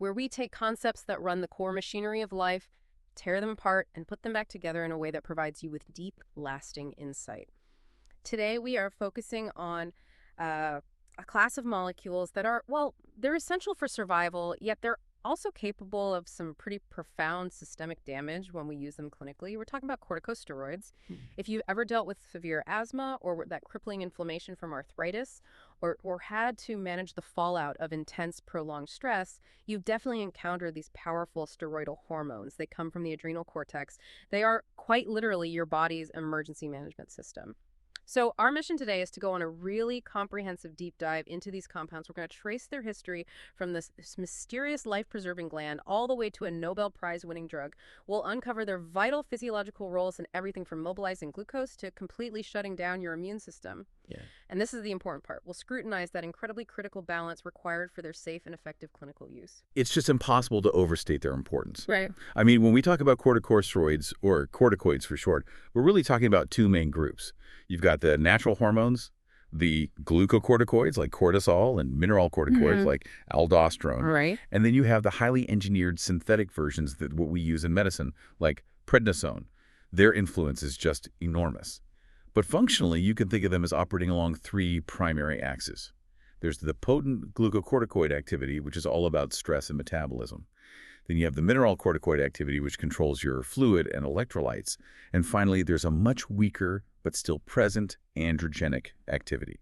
where we take concepts that run the core machinery of life, tear them apart, and put them back together in a way that provides you with deep, lasting insight. Today, we are focusing on a class of molecules that are, well, they're essential for survival, yet they're also capable of some pretty profound systemic damage when we use them clinically. We're talking about corticosteroids. If you've ever dealt with severe asthma or that crippling inflammation from arthritis, or had to manage the fallout of intense, prolonged stress, you've definitely encountered these powerful steroidal hormones. They come from the adrenal cortex. They are quite literally your body's emergency management system. So our mission today is to go on a really comprehensive deep dive into these compounds. We're going to trace their history from this mysterious life-preserving gland all the way to a Nobel Prize-winning drug. We'll uncover their vital physiological roles in everything from mobilizing glucose to completely shutting down your immune system. Yeah. And this is the important part. We'll scrutinize that incredibly critical balance required for their safe and effective clinical use. It's just impossible to overstate their importance. Right. I mean, when we talk about corticosteroids, or corticoids for short, we're really talking about two main groups. You've got the natural hormones, the glucocorticoids like cortisol, and mineral corticoids like aldosterone. Right. And then you have the highly engineered synthetic versions that what we use in medicine, like prednisone. Their influence is just enormous. But functionally, you can think of them as operating along three primary axes. There's the potent glucocorticoid activity, which is all about stress and metabolism. Then you have the mineralocorticoid activity, which controls your fluid and electrolytes. And finally, there's a much weaker but still present androgenic activity.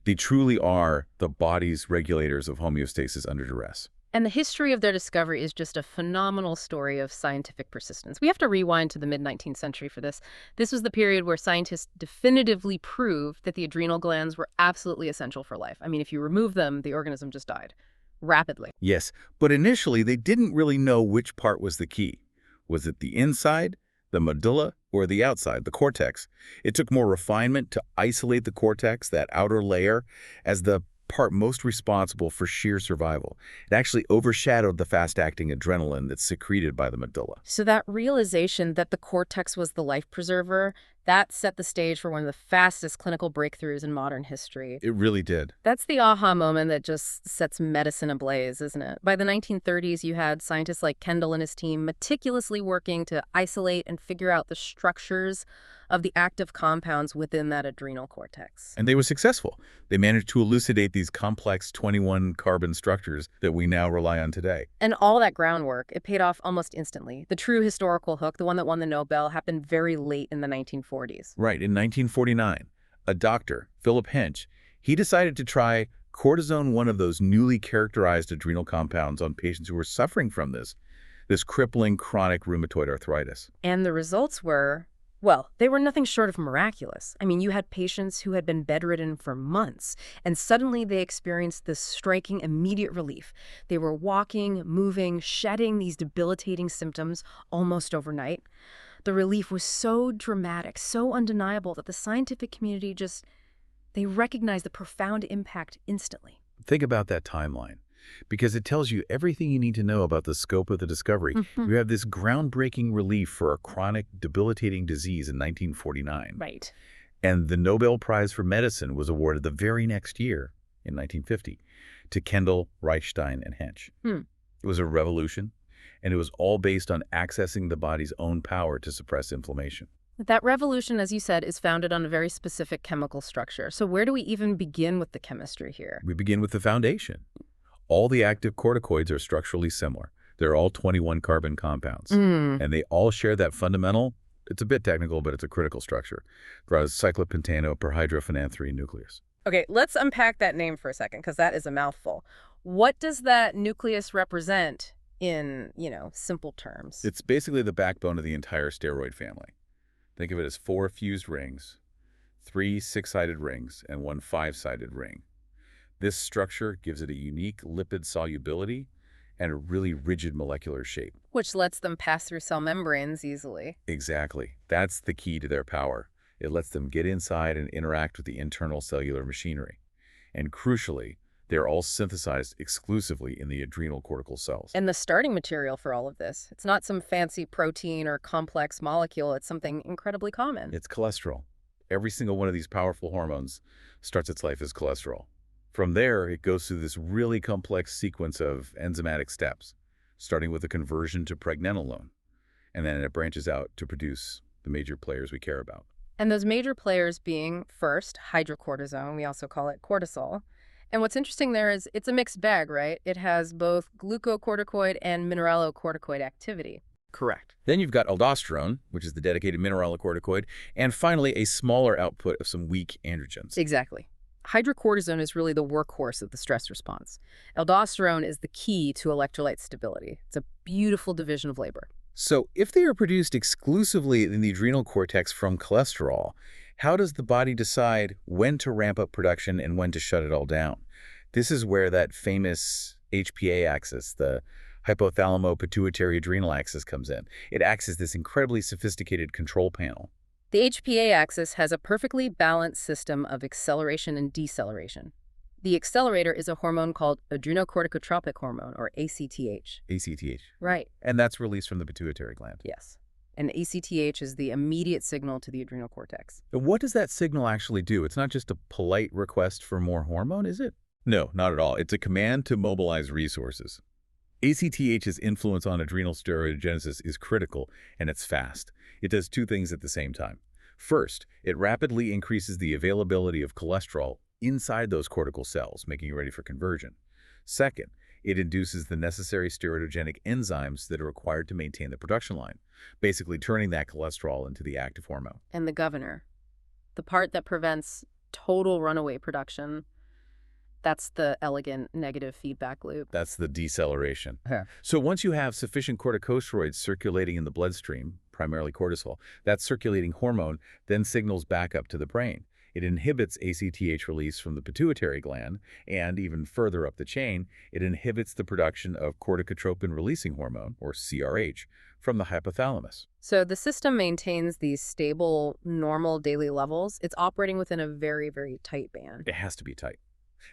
They truly are the body's regulators of homeostasis under duress. And the history of their discovery is just a phenomenal story of scientific persistence. We have to rewind to the mid-19th century for this. This was the period where scientists definitively proved that the adrenal glands were absolutely essential for life. I mean, if you remove them, the organism just died rapidly. Yes, but initially they didn't really know which part was the key. Was it the inside, the medulla, or the outside, the cortex? It took more refinement to isolate the cortex, that outer layer, as the part most responsible for sheer survival. It actually overshadowed the fast-acting adrenaline that's secreted by the medulla. So that realization that the cortex was the life preserver, that set the stage for one of the fastest clinical breakthroughs in modern history. It really did. That's the aha moment that just sets medicine ablaze, isn't it? By the 1930s, you had scientists like Kendall and his team meticulously working to isolate and figure out the structures of the active compounds within that adrenal cortex. And they were successful. They managed to elucidate these complex 21-carbon structures that we now rely on today. And all that groundwork, it paid off almost instantly. The true historical hook, the one that won the Nobel, happened very late in the 1940s. Right, in 1949, a doctor, Philip Hench, he decided to try cortisone, one of those newly characterized adrenal compounds, on patients who were suffering from this crippling chronic rheumatoid arthritis. And the results were, well, they were nothing short of miraculous. I mean, you had patients who had been bedridden for months, and suddenly they experienced this striking immediate relief. They were walking, moving, shedding these debilitating symptoms almost overnight. The relief was so dramatic, so undeniable that the scientific community they recognized the profound impact instantly. Think about that timeline, because it tells you everything you need to know about the scope of the discovery. You have this groundbreaking relief for a chronic, debilitating disease in 1949. Right. And the Nobel Prize for Medicine was awarded the very next year, in 1950, to Kendall, Reichstein, and Hench. It was a revolution, and it was all based on accessing the body's own power to suppress inflammation. That revolution, as you said, is founded on a very specific chemical structure. So where do we even begin with the chemistry here? We begin with the foundation. All the active corticoids are structurally similar. They're all 21-carbon compounds. And they all share that fundamental, it's a bit technical, but it's a critical structure, cyclopentanoperhydrophenanthrene nucleus. Okay, let's unpack that name for a second, because that is a mouthful. What does that nucleus represent in, simple terms? It's basically the backbone of the entire steroid family. Think of it as 4 fused rings, 3 6-sided rings, and 1 5-sided ring. This structure gives it a unique lipid solubility and a really rigid molecular shape. Which lets them pass through cell membranes easily. Exactly. That's the key to their power. It lets them get inside and interact with the internal cellular machinery. And crucially, they're all synthesized exclusively in the adrenal cortical cells. And the starting material for all of this, it's not some fancy protein or complex molecule. It's something incredibly common. It's cholesterol. Every single one of these powerful hormones starts its life as cholesterol. From there, it goes through this really complex sequence of enzymatic steps, starting with a conversion to pregnenolone, and then it branches out to produce the major players we care about. And those major players being, first, hydrocortisone, we also call it cortisol. And what's interesting there is it's a mixed bag, right? It has both glucocorticoid and mineralocorticoid activity. Correct. Then you've got aldosterone, which is the dedicated mineralocorticoid, and finally a smaller output of some weak androgens. Exactly. Hydrocortisone is really the workhorse of the stress response. Aldosterone is the key to electrolyte stability. It's a beautiful division of labor. So if they are produced exclusively in the adrenal cortex from cholesterol, how does the body decide when to ramp up production and when to shut it all down? This is where that famous HPA axis, the hypothalamo-pituitary-adrenal axis, comes in. It acts as this incredibly sophisticated control panel. The HPA axis has a perfectly balanced system of acceleration and deceleration. The accelerator is a hormone called adrenocorticotropic hormone, or ACTH. ACTH. Right. And that's released from the pituitary gland. Yes. And ACTH is the immediate signal to the adrenal cortex. And what does that signal actually do? It's not just a polite request for more hormone, is it? No, not at all. It's a command to mobilize resources. ACTH's influence on adrenal steroidogenesis is critical, and it's fast. It does two things at the same time. First, it rapidly increases the availability of cholesterol inside those cortical cells, making it ready for conversion. Second, it induces the necessary steroidogenic enzymes that are required to maintain the production line, basically turning that cholesterol into the active hormone. And the governor, the part that prevents total runaway production, that's the elegant negative feedback loop. That's the deceleration. Yeah. So once you have sufficient corticosteroids circulating in the bloodstream, primarily cortisol, that circulating hormone then signals back up to the brain. It inhibits ACTH release from the pituitary gland, and even further up the chain, it inhibits the production of corticotropin-releasing hormone, or CRH, from the hypothalamus. So the system maintains these stable, normal daily levels. It's operating within a very, very tight band. It has to be tight.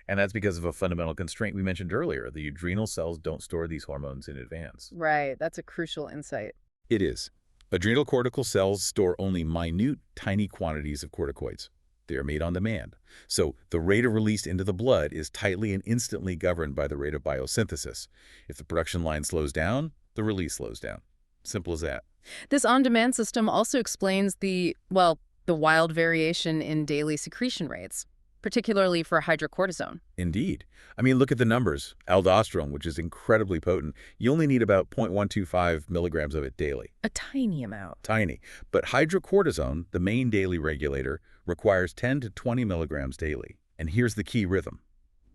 And that's because of a fundamental constraint we mentioned earlier. The adrenal cells don't store these hormones in advance. Right. That's a crucial insight. It is. Adrenal cortical cells store only minute, tiny quantities of corticoids. They are made on demand. So the rate of release into the blood is tightly and instantly governed by the rate of biosynthesis. If the production line slows down, the release slows down. Simple as that. This on-demand system also explains the wild variation in daily secretion rates, particularly for hydrocortisone. Indeed. I mean, look at the numbers. Aldosterone, which is incredibly potent, you only need about 0.125 milligrams of it daily. A tiny amount. Tiny. But hydrocortisone, the main daily regulator, requires 10 to 20 milligrams daily. And here's the key rhythm.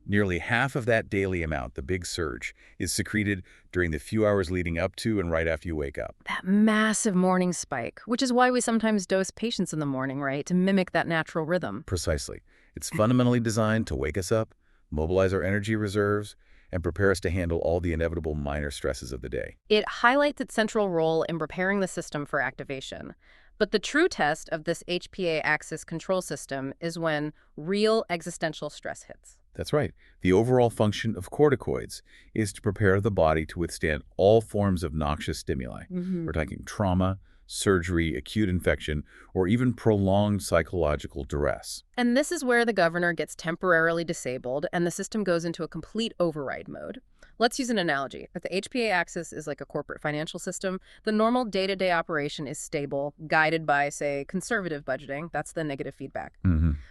Nearly half of that daily amount, the big surge, is secreted during the few hours leading up to and right after you wake up. That massive morning spike, which is why we sometimes dose patients in the morning, right, to mimic that natural rhythm. Precisely. It's fundamentally designed to wake us up, mobilize our energy reserves, and prepare us to handle all the inevitable minor stresses of the day. It highlights its central role in preparing the system for activation. But the true test of this HPA axis control system is when real existential stress hits. That's right. The overall function of corticoids is to prepare the body to withstand all forms of noxious stimuli. We're talking trauma, surgery, acute infection, or even prolonged psychological duress. And this is where the governor gets temporarily disabled and the system goes into a complete override mode. Let's use an analogy. If the HPA axis is like a corporate financial system, the normal day-to-day operation is stable, guided by, say, conservative budgeting. That's the negative feedback.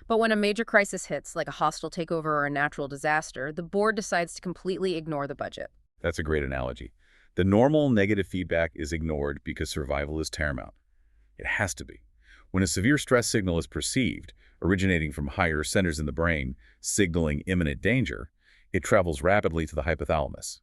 But when a major crisis hits, like a hostile takeover or a natural disaster, the board decides to completely ignore the budget. That's a great analogy. The normal negative feedback is ignored because survival is paramount. It has to be. When a severe stress signal is perceived, originating from higher centers in the brain, signaling imminent danger, it travels rapidly to the hypothalamus.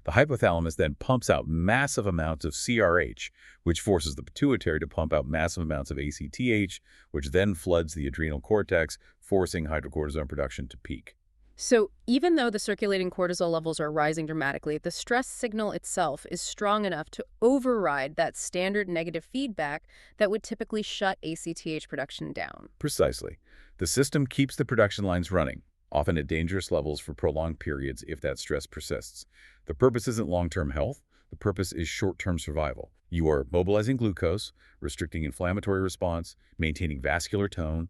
The hypothalamus then pumps out massive amounts of CRH, which forces the pituitary to pump out massive amounts of ACTH, which then floods the adrenal cortex, forcing hydrocortisone production to peak. So even though the circulating cortisol levels are rising dramatically, the stress signal itself is strong enough to override that standard negative feedback that would typically shut ACTH production down. Precisely. The system keeps the production lines running, often at dangerous levels for prolonged periods if that stress persists. The purpose isn't long-term health. The purpose is short-term survival. You are mobilizing glucose, restricting inflammatory response, maintaining vascular tone,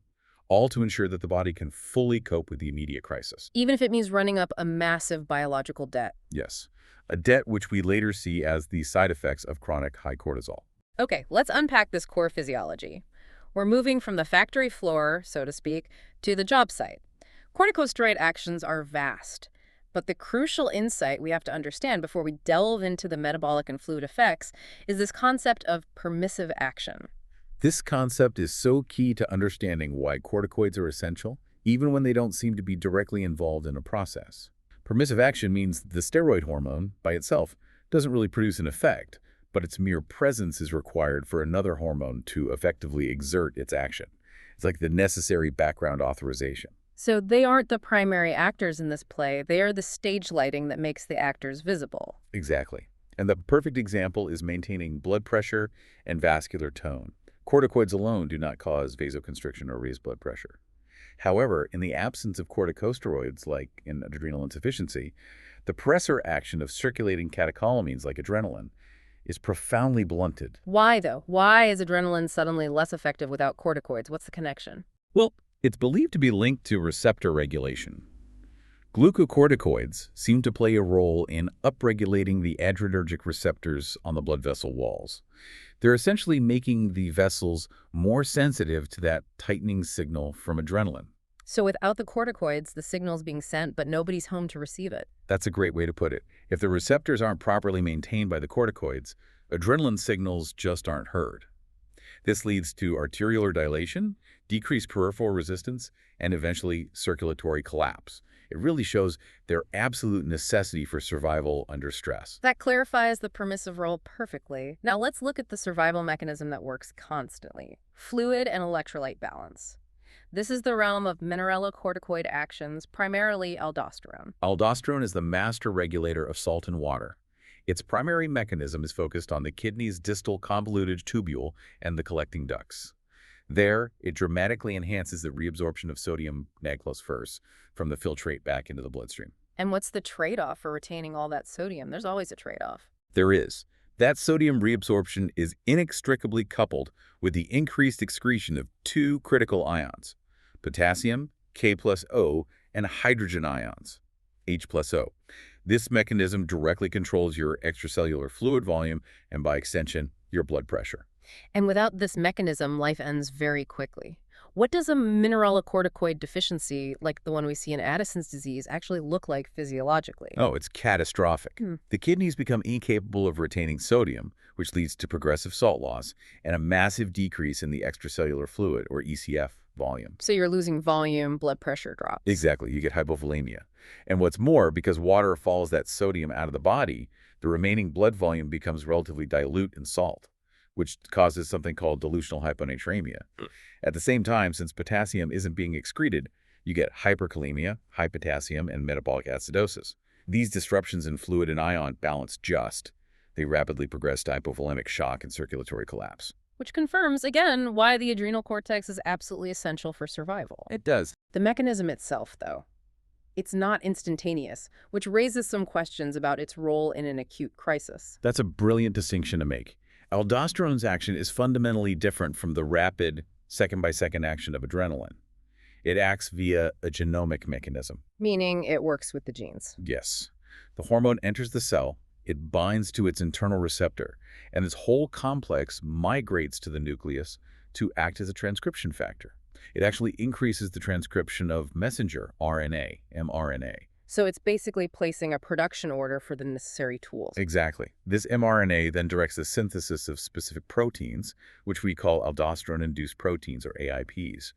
all to ensure that the body can fully cope with the immediate crisis. Even if it means running up a massive biological debt. Yes, a debt which we later see as the side effects of chronic high cortisol. Okay, let's unpack this core physiology. We're moving from the factory floor, so to speak, to the job site. Corticosteroid actions are vast, but the crucial insight we have to understand before we delve into the metabolic and fluid effects is this concept of permissive action. This concept is so key to understanding why corticoids are essential, even when they don't seem to be directly involved in a process. Permissive action means the steroid hormone, by itself, doesn't really produce an effect, but its mere presence is required for another hormone to effectively exert its action. It's like the necessary background authorization. So they aren't the primary actors in this play. They are the stage lighting that makes the actors visible. Exactly. And the perfect example is maintaining blood pressure and vascular tone. Corticoids alone do not cause vasoconstriction or raise blood pressure. However, in the absence of corticosteroids, like in adrenal insufficiency, the pressor action of circulating catecholamines like adrenaline is profoundly blunted. Why, though? Why is adrenaline suddenly less effective without corticoids? What's the connection? Well, it's believed to be linked to receptor regulation. Glucocorticoids seem to play a role in upregulating the adrenergic receptors on the blood vessel walls. They're essentially making the vessels more sensitive to that tightening signal from adrenaline. So without the corticoids, the signal's being sent, but nobody's home to receive it. That's a great way to put it. If the receptors aren't properly maintained by the corticoids, adrenaline signals just aren't heard. This leads to arteriolar dilation, decreased peripheral resistance, and eventually circulatory collapse. It really shows their absolute necessity for survival under stress. That clarifies the permissive role perfectly. Now let's look at the survival mechanism that works constantly. Fluid and electrolyte balance. This is the realm of mineralocorticoid actions, primarily aldosterone. Aldosterone is the master regulator of salt and water. Its primary mechanism is focused on the kidney's distal convoluted tubule and the collecting ducts. There, it dramatically enhances the reabsorption of sodium Nag+1 from the filtrate back into the bloodstream. And what's the trade-off for retaining all that sodium? There's always a trade-off. There is. That sodium reabsorption is inextricably coupled with the increased excretion of two critical ions, potassium, K+O, and hydrogen ions, H+O. This mechanism directly controls your extracellular fluid volume and, by extension, your blood pressure. And without this mechanism, life ends very quickly. What does a mineralocorticoid deficiency, like the one we see in Addison's disease, actually look like physiologically? Oh, it's catastrophic. The kidneys become incapable of retaining sodium, which leads to progressive salt loss and a massive decrease in the extracellular fluid, or ECF, volume. So you're losing volume, blood pressure drops. Exactly. You get hypovolemia. And what's more, because water follows that sodium out of the body, the remaining blood volume becomes relatively dilute in salt, which causes something called dilutional hyponatremia. At the same time, since potassium isn't being excreted, you get hyperkalemia, high potassium, and metabolic acidosis. These disruptions in fluid and ion balance they rapidly progress to hypovolemic shock and circulatory collapse. Which confirms, again, why the adrenal cortex is absolutely essential for survival. It does. The mechanism itself, though, it's not instantaneous, which raises some questions about its role in an acute crisis. That's a brilliant distinction to make. Aldosterone's action is fundamentally different from the rapid, second-by-second action of adrenaline. It acts via a genomic mechanism. Meaning it works with the genes. Yes. The hormone enters the cell, it binds to its internal receptor, and this whole complex migrates to the nucleus to act as a transcription factor. It actually increases the transcription of messenger RNA, mRNA. So it's basically placing a production order for the necessary tools. Exactly. This mRNA then directs the synthesis of specific proteins, which we call aldosterone-induced proteins, or AIPs.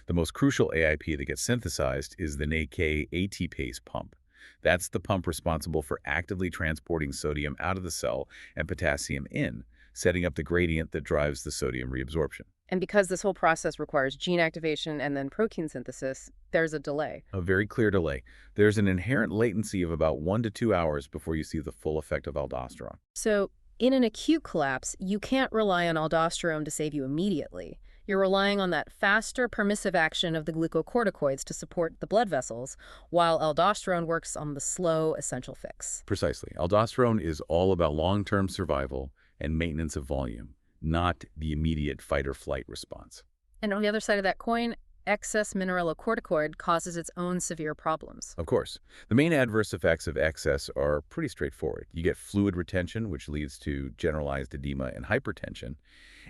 The most crucial AIP that gets synthesized is the NAK ATPase pump. That's the pump responsible for actively transporting sodium out of the cell and potassium in, setting up the gradient that drives the sodium reabsorption. And because this whole process requires gene activation and then protein synthesis, there's a delay. A very clear delay. There's an inherent latency of about 1 to 2 hours before you see the full effect of aldosterone. So in an acute collapse, you can't rely on aldosterone to save you immediately. You're relying on that faster permissive action of the glucocorticoids to support the blood vessels, while aldosterone works on the slow, essential fix. Precisely. Aldosterone is all about long-term survival and maintenance of volume, not the immediate fight-or-flight response. And on the other side of that coin, excess mineralocorticoid causes its own severe problems. Of course, the main adverse effects of excess are pretty straightforward. You get fluid retention, which leads to generalized edema and hypertension.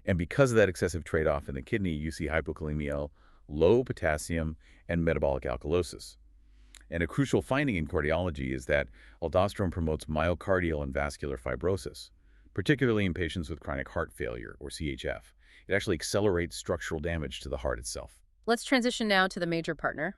And because of that excessive trade-off in the kidney, you see hypokalemia, low potassium, and metabolic alkalosis. And a crucial finding in cardiology is that aldosterone promotes myocardial and vascular fibrosis, particularly in patients with chronic heart failure, or CHF. It actually accelerates structural damage to the heart itself. Let's transition now to the major partner,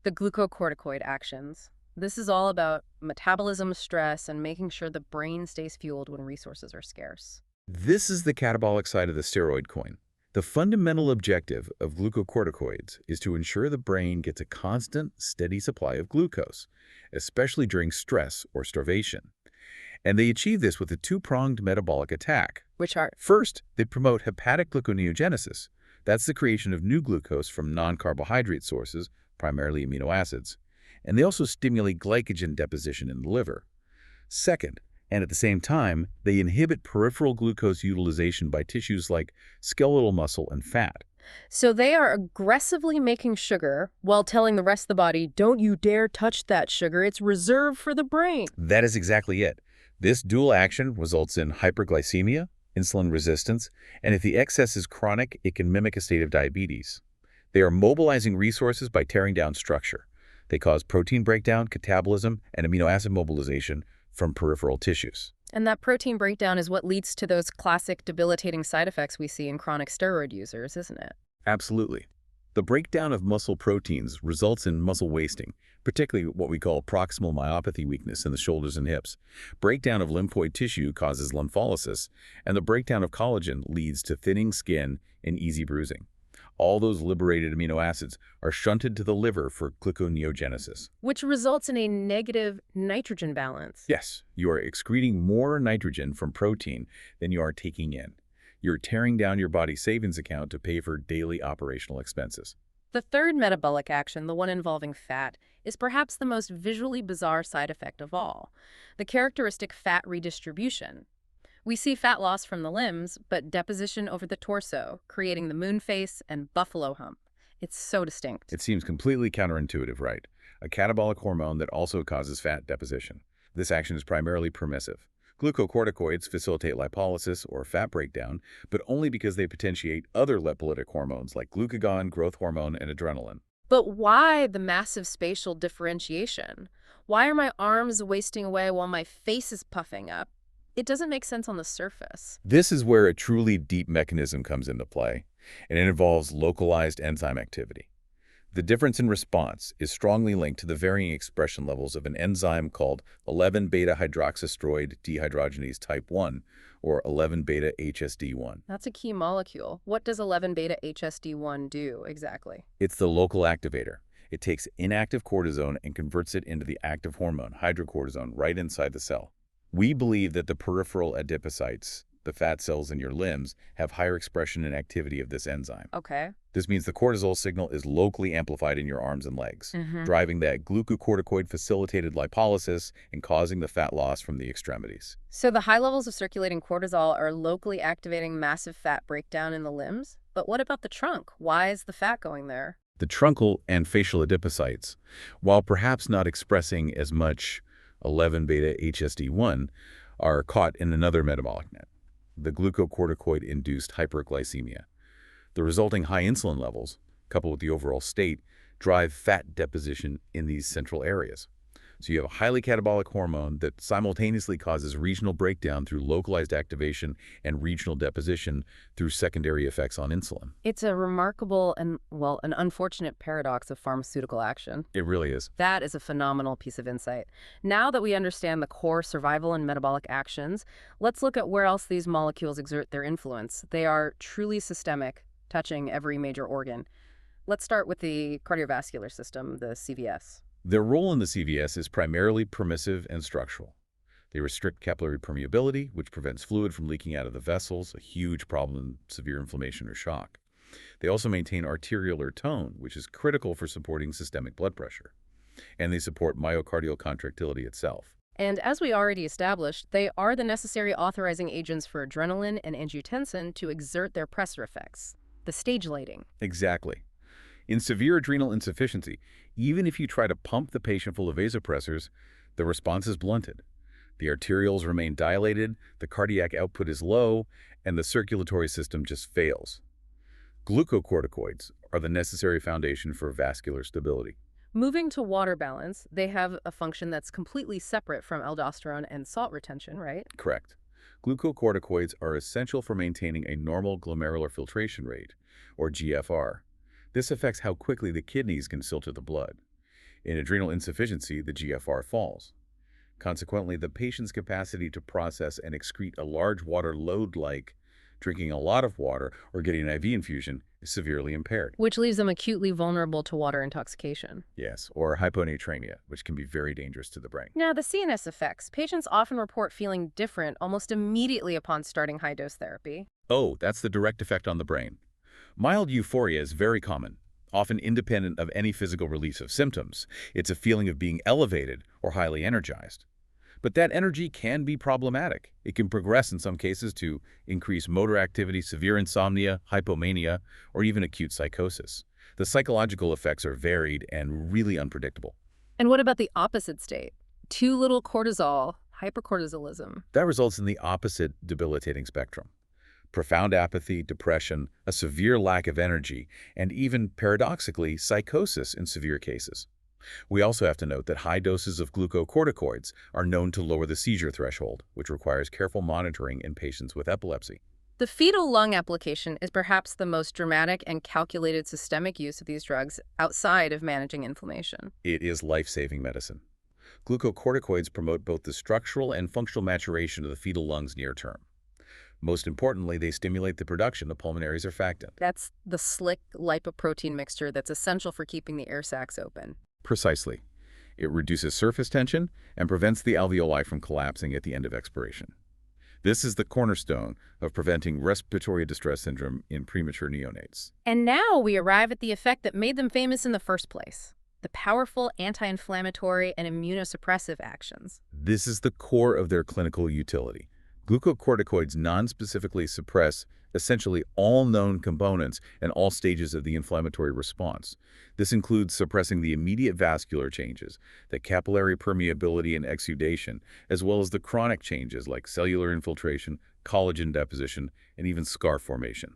the glucocorticoid actions. This is all about metabolism, stress, and making sure the brain stays fueled when resources are scarce. This is the catabolic side of the steroid coin. The fundamental objective of glucocorticoids is to ensure the brain gets a constant, steady supply of glucose, especially during stress or starvation. And they achieve this with a two-pronged metabolic attack. Which are? First, they promote hepatic gluconeogenesis. That's the creation of new glucose from non-carbohydrate sources, primarily amino acids. And they also stimulate glycogen deposition in the liver. Second, and at the same time, they inhibit peripheral glucose utilization by tissues like skeletal muscle and fat. So they are aggressively making sugar while telling the rest of the body, don't you dare touch that sugar, it's reserved for the brain. That is exactly it. This dual action results in hyperglycemia, insulin resistance, and if the excess is chronic, it can mimic a state of diabetes. They are mobilizing resources by tearing down structure. They cause protein breakdown, catabolism, and amino acid mobilization from peripheral tissues. And that protein breakdown is what leads to those classic debilitating side effects we see in chronic steroid users, isn't it? Absolutely. The breakdown of muscle proteins results in muscle wasting, particularly what we call proximal myopathy weakness in the shoulders and hips. Breakdown of lymphoid tissue causes lympholysis, and the breakdown of collagen leads to thinning skin and easy bruising. All those liberated amino acids are shunted to the liver for gluconeogenesis. Which results in a negative nitrogen balance. Yes, you are excreting more nitrogen from protein than you are taking in. You're tearing down your body's savings account to pay for daily operational expenses. The third metabolic action, the one involving fat, is perhaps the most visually bizarre side effect of all, the characteristic fat redistribution. We see fat loss from the limbs, but deposition over the torso, creating the moon face and buffalo hump. It's so distinct. It seems completely counterintuitive, right? A catabolic hormone that also causes fat deposition. This action is primarily permissive. Glucocorticoids facilitate lipolysis or fat breakdown, but only because they potentiate other lipolytic hormones like glucagon, growth hormone, and adrenaline. But why the massive spatial differentiation? Why are my arms wasting away while my face is puffing up? It doesn't make sense on the surface. This is where a truly deep mechanism comes into play, and it involves localized enzyme activity. The difference in response is strongly linked to the varying expression levels of an enzyme called 11-beta-hydroxysteroid dehydrogenase type 1, or 11-beta-HSD1. That's a key molecule. What does 11-beta-HSD1 do exactly? It's the local activator. It takes inactive cortisone and converts it into the active hormone, hydrocortisone, right inside the cell. We believe that the peripheral adipocytes, the fat cells in your limbs, have higher expression and activity of this enzyme. Okay. This means the cortisol signal is locally amplified in your arms and legs, driving that glucocorticoid-facilitated lipolysis and causing the fat loss from the extremities. So the high levels of circulating cortisol are locally activating massive fat breakdown in the limbs? But what about the trunk? Why is the fat going there? The truncal and facial adipocytes, while perhaps not expressing as much 11-beta-HSD1, are caught in another metabolic net, the glucocorticoid-induced hyperglycemia. The resulting high insulin levels, coupled with the overall state, drive fat deposition in these central areas. So you have a highly catabolic hormone that simultaneously causes regional breakdown through localized activation and regional deposition through secondary effects on insulin. It's a remarkable and, well, an unfortunate paradox of pharmaceutical action. It really is. That is a phenomenal piece of insight. Now that we understand the core survival and metabolic actions, let's look at where else these molecules exert their influence. They are truly systemic, touching every major organ. Let's start with the cardiovascular system, the CVS. Their role in the CVS is primarily permissive and structural. They restrict capillary permeability, which prevents fluid from leaking out of the vessels, a huge problem in severe inflammation or shock. They also maintain arteriolar tone, which is critical for supporting systemic blood pressure. And they support myocardial contractility itself. And as we already established, they are the necessary authorizing agents for adrenaline and angiotensin to exert their pressor effects, the stage lighting. Exactly. In severe adrenal insufficiency, even if you try to pump the patient full of vasopressors, the response is blunted. The arterioles remain dilated, the cardiac output is low, and the circulatory system just fails. Glucocorticoids are the necessary foundation for vascular stability. Moving to water balance, they have a function that's completely separate from aldosterone and salt retention, right? Correct. Glucocorticoids are essential for maintaining a normal glomerular filtration rate, or GFR. This affects how quickly the kidneys can filter the blood. In adrenal insufficiency, the GFR falls. Consequently, the patient's capacity to process and excrete a large water load like drinking a lot of water or getting an IV infusion is severely impaired. Which leaves them acutely vulnerable to water intoxication. Yes, or hyponatremia, which can be very dangerous to the brain. Now, the CNS effects. Patients often report feeling different almost immediately upon starting high-dose therapy. Oh, that's the direct effect on the brain. Mild euphoria is very common, often independent of any physical release of symptoms. It's a feeling of being elevated or highly energized. But that energy can be problematic. It can progress in some cases to increased motor activity, severe insomnia, hypomania, or even acute psychosis. The psychological effects are varied and really unpredictable. And what about the opposite state? Too little cortisol, hypercortisolism. That results in the opposite debilitating spectrum. Profound apathy, depression, a severe lack of energy, and even, paradoxically, psychosis in severe cases. We also have to note that high doses of glucocorticoids are known to lower the seizure threshold, which requires careful monitoring in patients with epilepsy. The fetal lung application is perhaps the most dramatic and calculated systemic use of these drugs outside of managing inflammation. It is life-saving medicine. Glucocorticoids promote both the structural and functional maturation of the fetal lungs near term. Most importantly, they stimulate the production of pulmonary surfactant. That's the slick lipoprotein mixture that's essential for keeping the air sacs open. Precisely. It reduces surface tension and prevents the alveoli from collapsing at the end of expiration. This is the cornerstone of preventing respiratory distress syndrome in premature neonates. And now we arrive at the effect that made them famous in the first place: the powerful anti-inflammatory and immunosuppressive actions. This is the core of their clinical utility. Glucocorticoids non-specifically suppress essentially all known components and all stages of the inflammatory response. This includes suppressing the immediate vascular changes, the capillary permeability and exudation, as well as the chronic changes like cellular infiltration, collagen deposition, and even scar formation.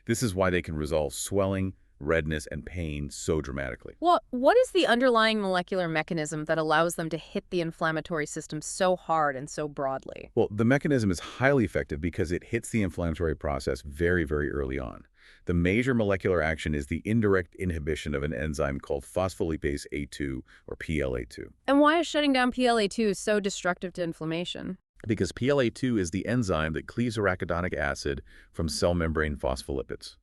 This is why they can resolve swelling, redness, and pain so dramatically. What is the underlying molecular mechanism that allows them to hit the inflammatory system so hard and so broadly? Well, the mechanism is highly effective because it hits the inflammatory process very, very early on. The major molecular action is the indirect inhibition of an enzyme called phospholipase A2, or PLA2. And why is shutting down PLA2 so destructive to inflammation? Because PLA2 is the enzyme that cleaves arachidonic acid from cell membrane phospholipids.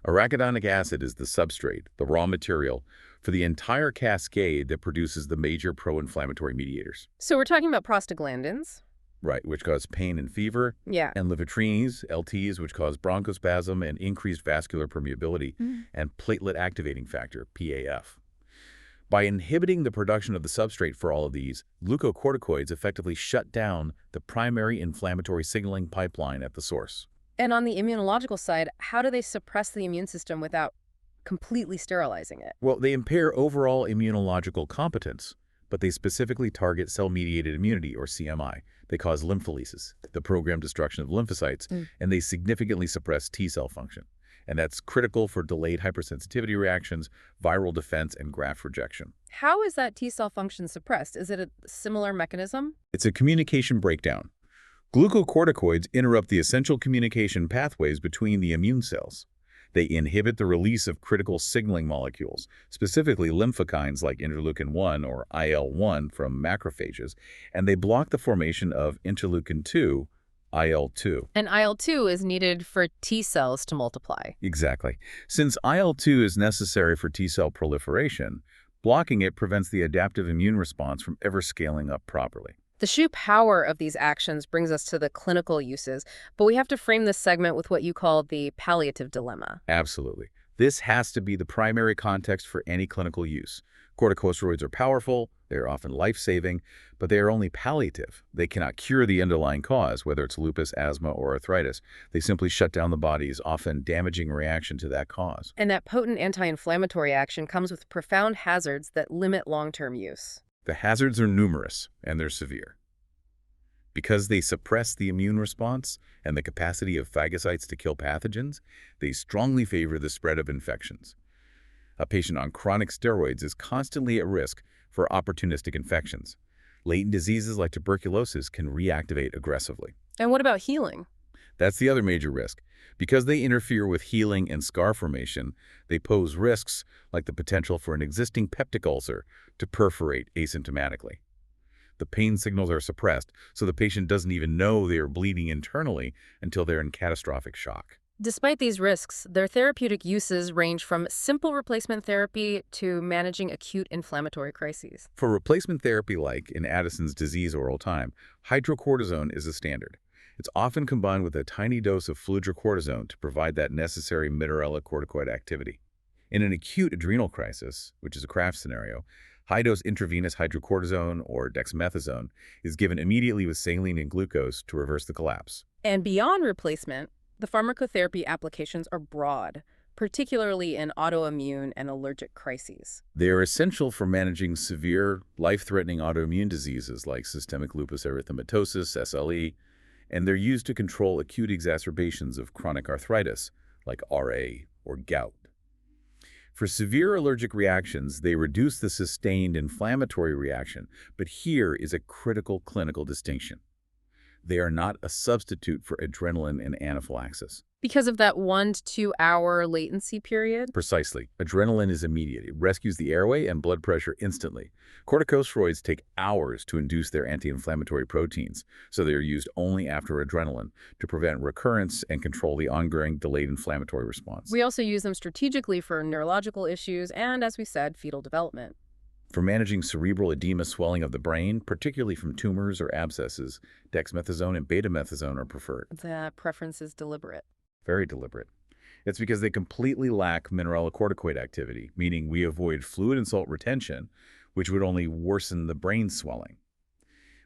Arachidonic acid is the substrate, the raw material, for the entire cascade that produces the major pro-inflammatory mediators. So we're talking about prostaglandins. Right, which cause pain and fever, Yeah. and levotrienes, LTs, which cause bronchospasm and increased vascular permeability, and platelet activating factor, PAF. By inhibiting the production of the substrate for all of these, glucocorticoids effectively shut down the primary inflammatory signaling pipeline at the source. And on the immunological side, how do they suppress the immune system without completely sterilizing it? Well, they impair overall immunological competence, but they specifically target cell-mediated immunity, or CMI. They cause lympholysis, the programmed destruction of lymphocytes, and they significantly suppress T-cell function. And that's critical for delayed hypersensitivity reactions, viral defense, and graft rejection. How is that T-cell function suppressed? Is it a similar mechanism? It's a communication breakdown. Glucocorticoids interrupt the essential communication pathways between the immune cells. They inhibit the release of critical signaling molecules, specifically lymphokines like interleukin-1 or IL-1 from macrophages, and they block the formation of interleukin-2, IL-2. And IL-2 is needed for T cells to multiply. Exactly. Since IL-2 is necessary for T-cell proliferation, blocking it prevents the adaptive immune response from ever scaling up properly. The sheer power of these actions brings us to the clinical uses, but we have to frame this segment with what you call the palliative dilemma. Absolutely. This has to be the primary context for any clinical use. Corticosteroids are powerful, They are often life-saving, but they are only palliative. They cannot cure the underlying cause, whether it's lupus, asthma, or arthritis. They simply shut down the body's often damaging reaction to that cause. And that potent anti-inflammatory action comes with profound hazards that limit long-term use. The hazards are numerous, and they're severe. Because they suppress the immune response and the capacity of phagocytes to kill pathogens, they strongly favor the spread of infections. A patient on chronic steroids is constantly at risk for opportunistic infections. Latent diseases like tuberculosis can reactivate aggressively. And what about healing? That's the other major risk. Because they interfere with healing and scar formation, they pose risks like the potential for an existing peptic ulcer to perforate asymptomatically. The pain signals are suppressed, so the patient doesn't even know they are bleeding internally until they're in catastrophic shock. Despite these risks, their therapeutic uses range from simple replacement therapy to managing acute inflammatory crises. For replacement therapy like in Addison's disease oral time, hydrocortisone is a standard. It's often combined with a tiny dose of fludrocortisone to provide that necessary mineralocorticoid activity. In an acute adrenal crisis, which is a Kraft scenario, high-dose intravenous hydrocortisone, or dexamethasone, is given immediately with saline and glucose to reverse the collapse. And beyond replacement, the pharmacotherapy applications are broad, particularly in autoimmune and allergic crises. They are essential for managing severe, life-threatening autoimmune diseases like systemic lupus erythematosus, SLE, and they're used to control acute exacerbations of chronic arthritis, like RA or gout. For severe allergic reactions, they reduce the sustained inflammatory reaction, but here is a critical clinical distinction. They are not a substitute for adrenaline and anaphylaxis. Because of that 1 to 2 hour latency period? Precisely. Adrenaline is immediate. It rescues the airway and blood pressure instantly. Corticosteroids take hours to induce their anti-inflammatory proteins, so they are used only after adrenaline to prevent recurrence and control the ongoing delayed inflammatory response. We also use them strategically for neurological issues and, as we said, fetal development. For managing cerebral edema swelling of the brain, particularly from tumors or abscesses, dexamethasone and betamethasone are preferred. The preference is deliberate. Very deliberate. It's because they completely lack mineralocorticoid activity, meaning we avoid fluid and salt retention, which would only worsen the brain swelling.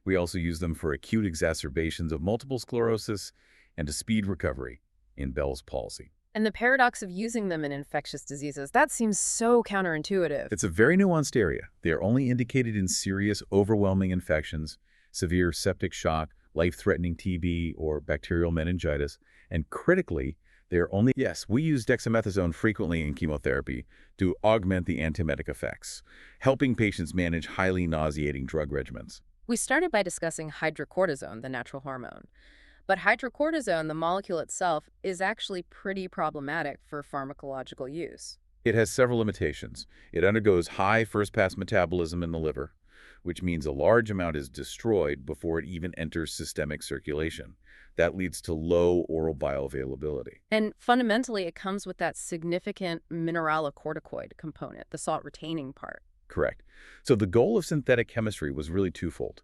We also use them for acute exacerbations of multiple sclerosis and to speed recovery in Bell's palsy. And the paradox of using them in infectious diseases, that seems so counterintuitive. It's a very nuanced area. They are only indicated in serious, overwhelming infections, severe septic shock, life-threatening TB, or bacterial meningitis, and critically, they are only... Yes, we use dexamethasone frequently in chemotherapy to augment the antiemetic effects, helping patients manage highly nauseating drug regimens. We started by discussing hydrocortisone, the natural hormone. But hydrocortisone, the molecule itself, is actually pretty problematic for pharmacological use. It has several limitations. It undergoes high first-pass metabolism in the liver, which means a large amount is destroyed before it even enters systemic circulation. That leads to low oral bioavailability. And fundamentally, it comes with that significant mineralocorticoid component, the salt-retaining part. Correct. So the goal of synthetic chemistry was really twofold.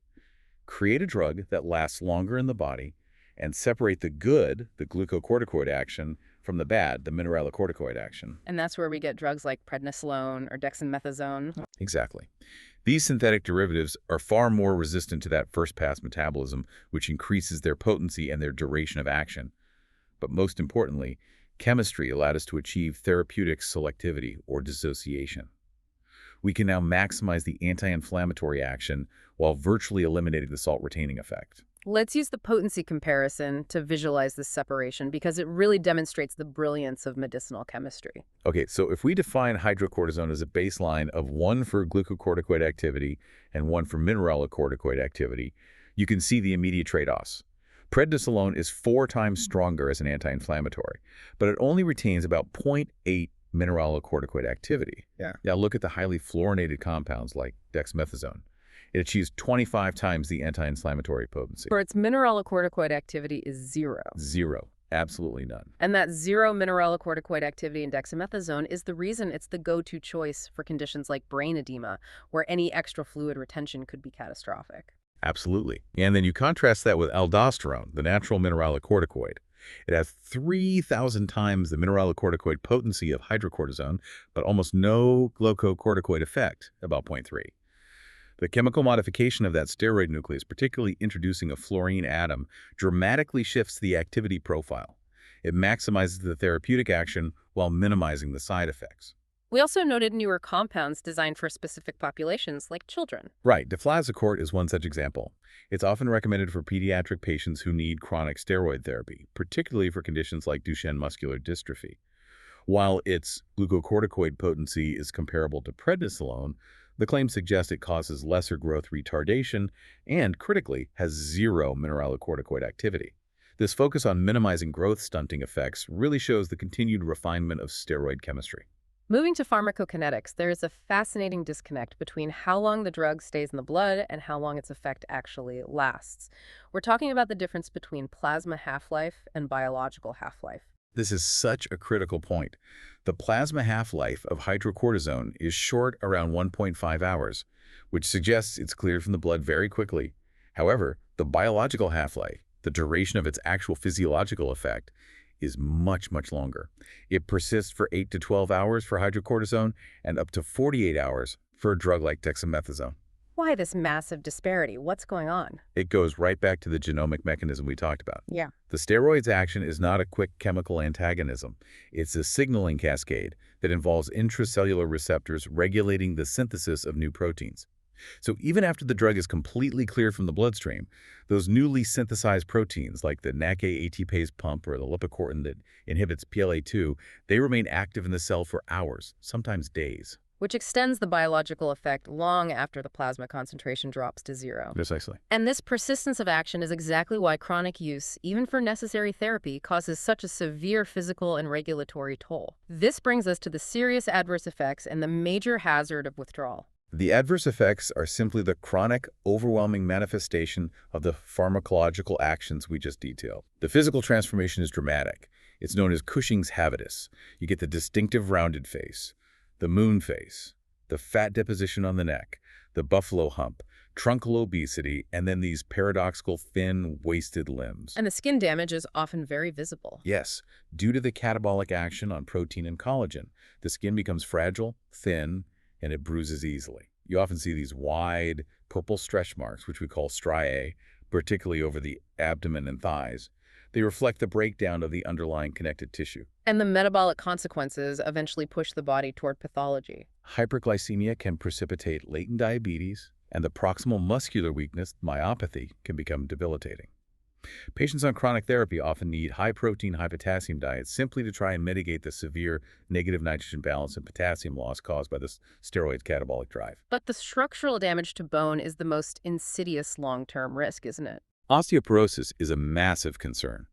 Create a drug that lasts longer in the body and separate the good, the glucocorticoid action, from the bad, the mineralocorticoid action. And that's where we get drugs like prednisolone or dexamethasone. Exactly. These synthetic derivatives are far more resistant to that first-pass metabolism, which increases their potency and their duration of action. But most importantly, chemistry allowed us to achieve therapeutic selectivity or dissociation. We can now maximize the anti-inflammatory action while virtually eliminating the salt-retaining effect. Let's use the potency comparison to visualize this separation because it really demonstrates the brilliance of medicinal chemistry. Okay, so if we define hydrocortisone as a baseline of 1 for glucocorticoid activity and 1 for mineralocorticoid activity, you can see the immediate trade-offs. Prednisolone is 4 times stronger as an anti-inflammatory, but it only retains about 0.8 mineralocorticoid activity. Now look at the highly fluorinated compounds like dexamethasone. It achieves 25 times the anti-inflammatory potency. For its mineralocorticoid activity is 0. 0. Absolutely none. And that 0 mineralocorticoid activity in dexamethasone is the reason it's the go-to choice for conditions like brain edema, where any extra fluid retention could be catastrophic. Absolutely. And then you contrast that with aldosterone, the natural mineralocorticoid. It has 3,000 times the mineralocorticoid potency of hydrocortisone, but almost no glucocorticoid effect, about 0.3. The chemical modification of that steroid nucleus, particularly introducing a fluorine atom, dramatically shifts the activity profile. It maximizes the therapeutic action while minimizing the side effects. We also noted newer compounds designed for specific populations, like children. Right, deflazacort is one such example. It's often recommended for pediatric patients who need chronic steroid therapy, particularly for conditions like Duchenne muscular dystrophy. While its glucocorticoid potency is comparable to prednisolone, the claims suggest it causes lesser growth retardation and, critically, has zero mineralocorticoid activity. This focus on minimizing growth stunting effects really shows the continued refinement of steroid chemistry. Moving to pharmacokinetics, there is a fascinating disconnect between how long the drug stays in the blood and how long its effect actually lasts. We're talking about the difference between plasma half-life and biological half-life. This is such a critical point. The plasma half-life of hydrocortisone is short, around 1.5 hours, which suggests it's cleared from the blood very quickly. However, the biological half-life, the duration of its actual physiological effect, is much, much longer. It persists for 8 to 12 hours for hydrocortisone and up to 48 hours for a drug like dexamethasone. Why this massive disparity? What's going on? It goes right back to the genomic mechanism we talked about. Yeah. The steroid's action is not a quick chemical antagonism. It's a signaling cascade that involves intracellular receptors regulating the synthesis of new proteins. So even after the drug is completely cleared from the bloodstream, those newly synthesized proteins like the NACA ATPase pump or the lipocortin that inhibits PLA2, they remain active in the cell for hours, sometimes days. Which extends the biological effect long after the plasma concentration drops to zero. Precisely. And this persistence of action is exactly why chronic use, even for necessary therapy, causes such a severe physical and regulatory toll. This brings us to the serious adverse effects and the major hazard of withdrawal. The adverse effects are simply the chronic, overwhelming manifestation of the pharmacological actions we just detailed. The physical transformation is dramatic. It's known as Cushing's habitus. You get the distinctive rounded face, the moon face, the fat deposition on the neck, the buffalo hump, truncal obesity, and then these paradoxical thin, wasted limbs. And the skin damage is often very visible. Yes, due to the catabolic action on protein and collagen, the skin becomes fragile, thin, and it bruises easily. You often see these wide, purple stretch marks, which we call striae, particularly over the abdomen and thighs. They reflect the breakdown of the underlying connective tissue. And the metabolic consequences eventually push the body toward pathology. Hyperglycemia can precipitate latent diabetes, and the proximal muscular weakness, myopathy, can become debilitating. Patients on chronic therapy often need high-protein, high-potassium diets simply to try and mitigate the severe negative nitrogen balance and potassium loss caused by this steroid's catabolic drive. But the structural damage to bone is the most insidious long-term risk, isn't it? Osteoporosis is a massive concern.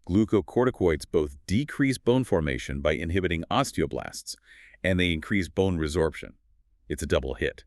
Glucocorticoids both decrease bone formation by inhibiting osteoblasts, and they increase bone resorption. It's a double hit.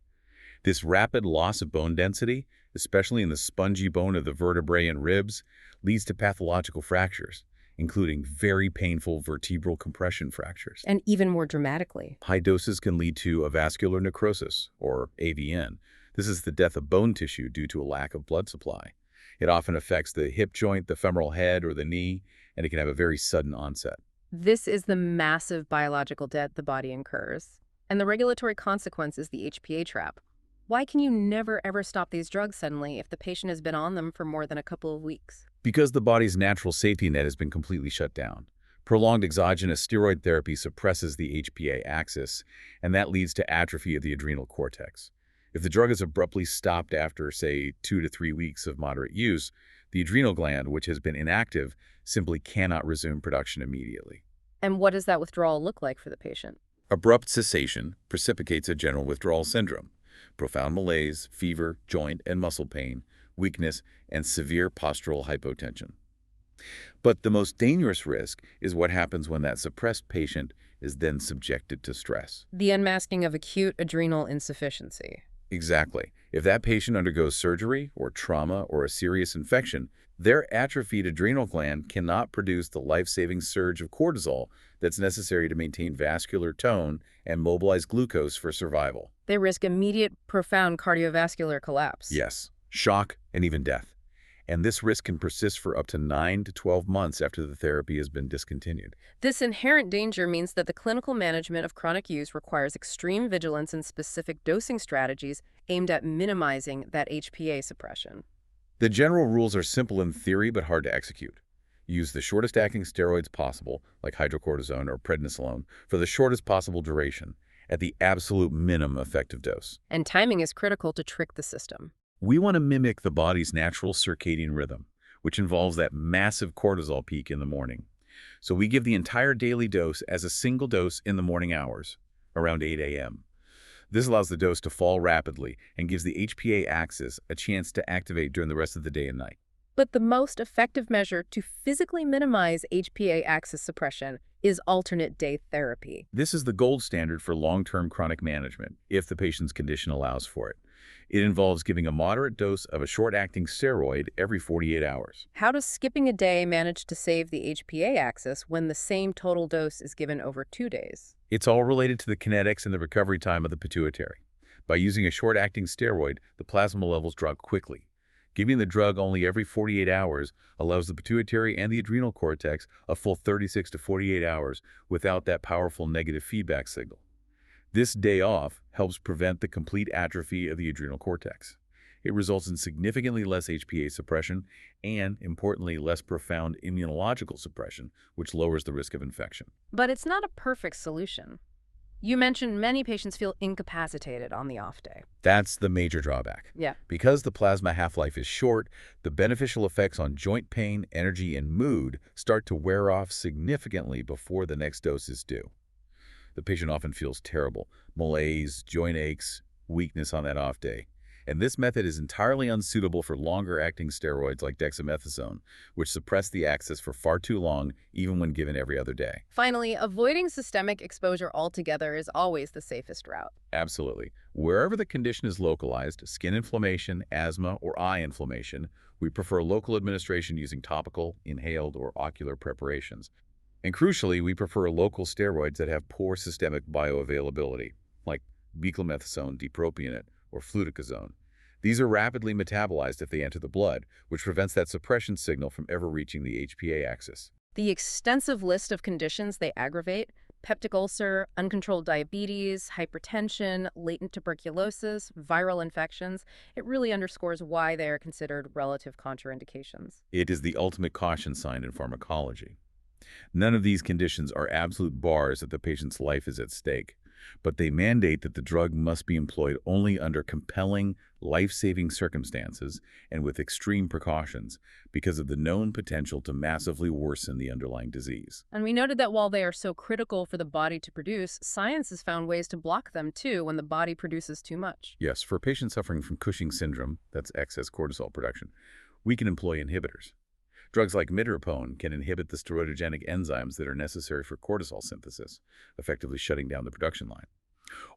This rapid loss of bone density, especially in the spongy bone of the vertebrae and ribs, leads to pathological fractures, including very painful vertebral compression fractures. And even more dramatically. High doses can lead to avascular necrosis, or AVN. This is the death of bone tissue due to a lack of blood supply. It often affects the hip joint, the femoral head, or the knee, and it can have a very sudden onset. This is the massive biological debt the body incurs. And the regulatory consequence is the HPA trap. Why can you never, ever stop these drugs suddenly if the patient has been on them for more than a couple of weeks? Because the body's natural safety net has been completely shut down. Prolonged exogenous steroid therapy suppresses the HPA axis, and that leads to atrophy of the adrenal cortex. If the drug is abruptly stopped after, say, 2 to 3 weeks of moderate use, the adrenal gland, which has been inactive, simply cannot resume production immediately. And what does that withdrawal look like for the patient? Abrupt cessation precipitates a general withdrawal syndrome. Profound malaise, fever, joint and muscle pain, weakness, and severe postural hypotension. But the most dangerous risk is what happens when that suppressed patient is then subjected to stress. The unmasking of acute adrenal insufficiency. Exactly. If that patient undergoes surgery or trauma or a serious infection, their atrophied adrenal gland cannot produce the life-saving surge of cortisol that's necessary to maintain vascular tone and mobilize glucose for survival. They risk immediate, profound cardiovascular collapse. Yes, shock and even death. and this risk can persist for up to 9 to 12 months after the therapy has been discontinued. This inherent danger means that the clinical management of chronic use requires extreme vigilance and specific dosing strategies aimed at minimizing that HPA suppression. The general rules are simple in theory but hard to execute. Use the shortest acting steroids possible, like hydrocortisone or prednisolone, for the shortest possible duration, at the absolute minimum effective dose. And timing is critical to trick the system. We want to mimic the body's natural circadian rhythm, which involves that massive cortisol peak in the morning. So we give the entire daily dose as a single dose in the morning hours, around 8 a.m. This allows the dose to fall rapidly and gives the HPA axis a chance to activate during the rest of the day and night. But the most effective measure to physically minimize HPA axis suppression is alternate day therapy. This is the gold standard for long-term chronic management, if the patient's condition allows for it. It involves giving a moderate dose of a short-acting steroid every 48 hours. How does skipping a day manage to save the HPA axis when the same total dose is given over 2 days? It's all related to the kinetics and the recovery time of the pituitary. By using a short-acting steroid, the plasma levels drop quickly. Giving the drug only every 48 hours allows the pituitary and the adrenal cortex a full 36 to 48 hours without that powerful negative feedback signal. This day off helps prevent the complete atrophy of the adrenal cortex. It results in significantly less HPA suppression and, importantly, less profound immunological suppression, which lowers the risk of infection. But it's not a perfect solution. You mentioned many patients feel incapacitated on the off day. That's the major drawback. Yeah. Because the plasma half-life is short, the beneficial effects on joint pain, energy, and mood start to wear off significantly before the next dose is due. The patient often feels terrible, malaise, joint aches, weakness on that off day. And this method is entirely unsuitable for longer-acting steroids like dexamethasone, which suppress the axis for far too long, even when given every other day. Finally, avoiding systemic exposure altogether is always the safest route. Absolutely. Wherever the condition is localized, skin inflammation, asthma, or eye inflammation, we prefer local administration using topical, inhaled, or ocular preparations. And crucially, we prefer local steroids that have poor systemic bioavailability, like beclomethasone, dipropionate, or fluticasone. These are rapidly metabolized if they enter the blood, which prevents that suppression signal from ever reaching the HPA axis. The extensive list of conditions they aggravate, peptic ulcer, uncontrolled diabetes, hypertension, latent tuberculosis, viral infections, it really underscores why they are considered relative contraindications. It is the ultimate caution sign in pharmacology. None of these conditions are absolute bars that the patient's life is at stake, but they mandate that the drug must be employed only under compelling, life-saving circumstances and with extreme precautions because of the known potential to massively worsen the underlying disease. And we noted that while they are so critical for the body to produce, science has found ways to block them too when the body produces too much. Yes, for patients suffering from Cushing's syndrome, that's excess cortisol production, we can employ inhibitors. Drugs like midropone can inhibit the steroidogenic enzymes that are necessary for cortisol synthesis, effectively shutting down the production line.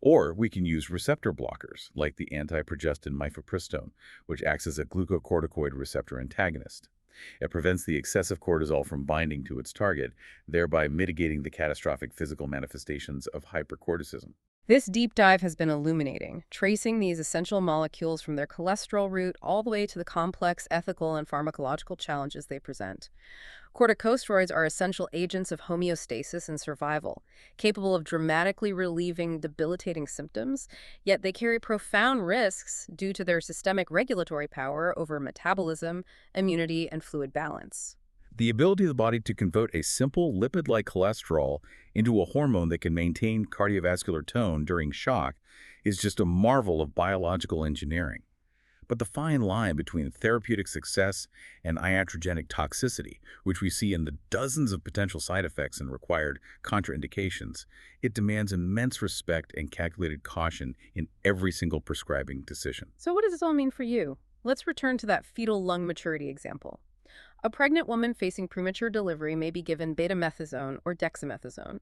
Or we can use receptor blockers, like the antiprogestin mifepristone, which acts as a glucocorticoid receptor antagonist. It prevents the excessive cortisol from binding to its target, thereby mitigating the catastrophic physical manifestations of hypercorticism. This deep dive has been illuminating, tracing these essential molecules from their cholesterol route all the way to the complex ethical and pharmacological challenges they present. Corticosteroids are essential agents of homeostasis and survival, capable of dramatically relieving debilitating symptoms, yet they carry profound risks due to their systemic regulatory power over metabolism, immunity, and fluid balance. The ability of the body to convert a simple lipid-like cholesterol into a hormone that can maintain cardiovascular tone during shock is just a marvel of biological engineering. But the fine line between therapeutic success and iatrogenic toxicity, which we see in the dozens of potential side effects and required contraindications, it demands immense respect and calculated caution in every single prescribing decision. So what does this all mean for you? Let's return to that fetal lung maturity example. A pregnant woman facing premature delivery may be given betamethasone or dexamethasone.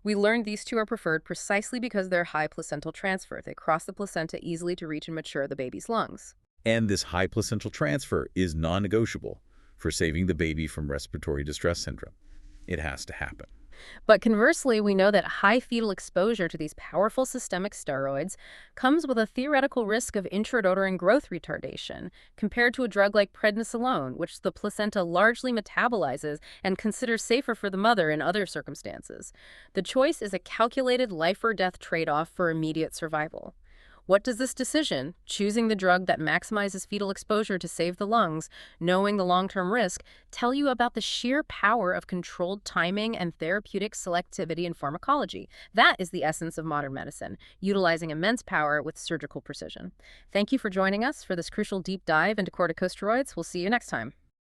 We learned these two are preferred precisely because they're high placental transfer. They cross the placenta easily to reach and mature the baby's lungs. And this high placental transfer is non-negotiable for saving the baby from respiratory distress syndrome. It has to happen. But conversely, we know that high fetal exposure to these powerful systemic steroids comes with a theoretical risk of intrauterine growth retardation compared to a drug like prednisolone, which the placenta largely metabolizes and considers safer for the mother in other circumstances. The choice is a calculated life or death trade-off for immediate survival. What does this decision, choosing the drug that maximizes fetal exposure to save the lungs, knowing the long-term risk, tell you about the sheer power of controlled timing and therapeutic selectivity in pharmacology? That is the essence of modern medicine, utilizing immense power with surgical precision. Thank you for joining us for this crucial deep dive into corticosteroids. We'll see you next time.